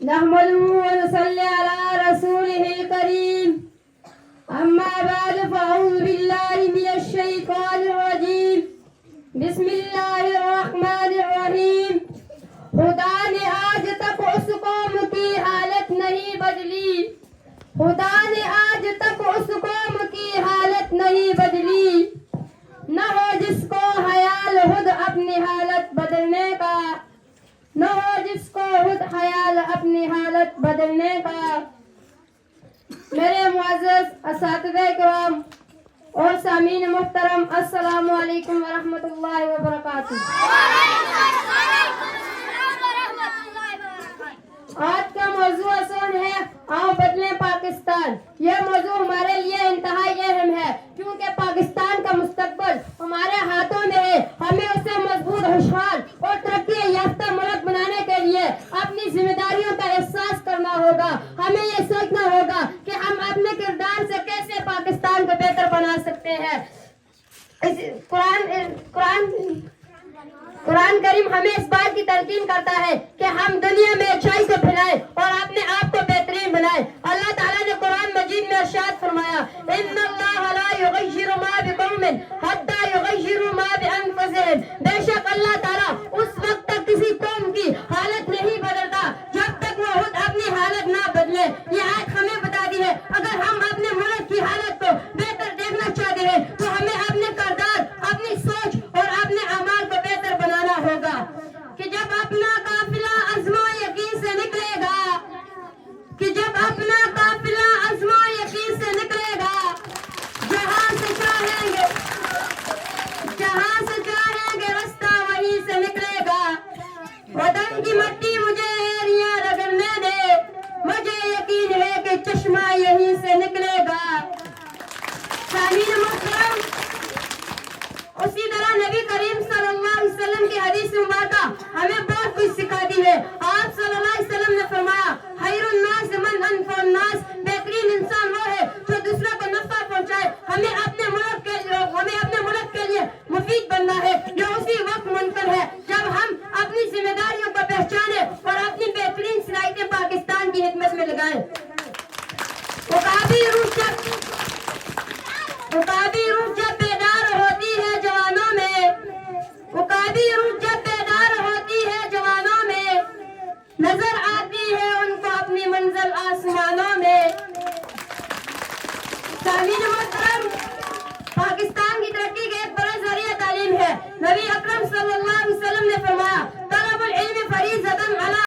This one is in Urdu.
نحمده ونصلي على رسوله الكريم اما بعد فاعوذ بالله من الشيطان الرجیم بسم اللہ الرحمن الرحیم خدا نے آج تک اس قوم کی حالت نہیں بدلی خدا نے آج تک اس قوم کی حالت نہیں بدلی نہ ہو جس کو خیال خود اپنی حالت بدلنے کا نہ ہو جس کو خود خیال اپنی حالت بدلنے کا۔ میرے معزز اساتذہ کرام اور سامعین محترم، السلام علیکم ورحمۃ اللہ وبرکاتہ۔ آج کا موضوع اصل ہے آؤ بدلیں پاکستان۔ یہ موضوع ہمارے لیے انتہائی اہم ہے کیونکہ پاکستان کا مستقبل ہمارے ہاتھوں میں ہے۔ ہمیں اسے مضبوط، خوشحال اور ترقی یافتہ ملک بنانے کے لیے اپنی ذمہ داریوں کا احساس کرنا ہوگا۔ ہمیں یہ سوچنا ہوگا کہ ہم اپنے کردار سے کیسے پاکستان کو بہتر بنا سکتے ہیں۔ قرآن کریم ہمیں اس بات کی تلقین کرتا ہے کہ ہم دنیا میں اچھائی کو پھیلائیں اور اپنے آپ کو بہترین بنائیں۔ اللہ تعالیٰ نے قرآن مجید میں ارشاد فرمایا، ان اللہ لا یغیر ما بقوم حتی یغیروا ما بانفسہم۔ بے شک اللہ تعالیٰ اس وقت تک کسی قوم کی حالت نہیں بدلتا جب تک وہ خود اپنی حالت نہ بدلے۔ یہ آیت ہمیں بتا دی ہے اگر ہم اپنے ملک کی حالت کو بہتر دیکھنا چاہتے ہیں تو ہمیں اپنے کردار، اپنی سوچ اور اپنے اعمال کو بہتر بنانا ہوگا کہ جب اپنا قافلہ عزم و یقین سے نکلے گا جہاں سے چاہیں گے رستہ وہیں سے نکلے گا۔ وطن کی مٹی مجھے ایریاں رگڑنے دے، مجھے یقین ہے کہ چشمہ یہیں سے نکلے گا۔ سامعین محترم، اسی طرح نبی کریم صلی اللہ علیہ وسلم کی حدیث مبارکہ ہمیں بہت کچھ سکھاتی ہے۔ آپ صلی اللہ علیہ وسلم نے فرمایا، خیر الناس من انفع الناس، بہترین انسان وہ ہے جو دوسروں کو نفع پہنچائے۔ ہمیں اپنے ملک کے لیے مفید بننا ہے۔ یہ اسی وقت ممکن ہے جب ہم اپنی ذمہ داریوں کو پہچانیں اور اپنی بہترین صلاحیتیں پاکستان کی خدمت میں لگائیں۔ عقابی روح جب بیدار ہوتی ہے جوانوں میں، نظر آتی ہے ان کو اپنی منزل آسمانوں میں۔ سامعین محترم، پاکستان کی ترقی کا ایک بڑا ذریعہ تعلیم ہے۔ نبی اکرم صلی اللہ علیہ وسلم نے فرمایا، طلب العلم فریضۃ علی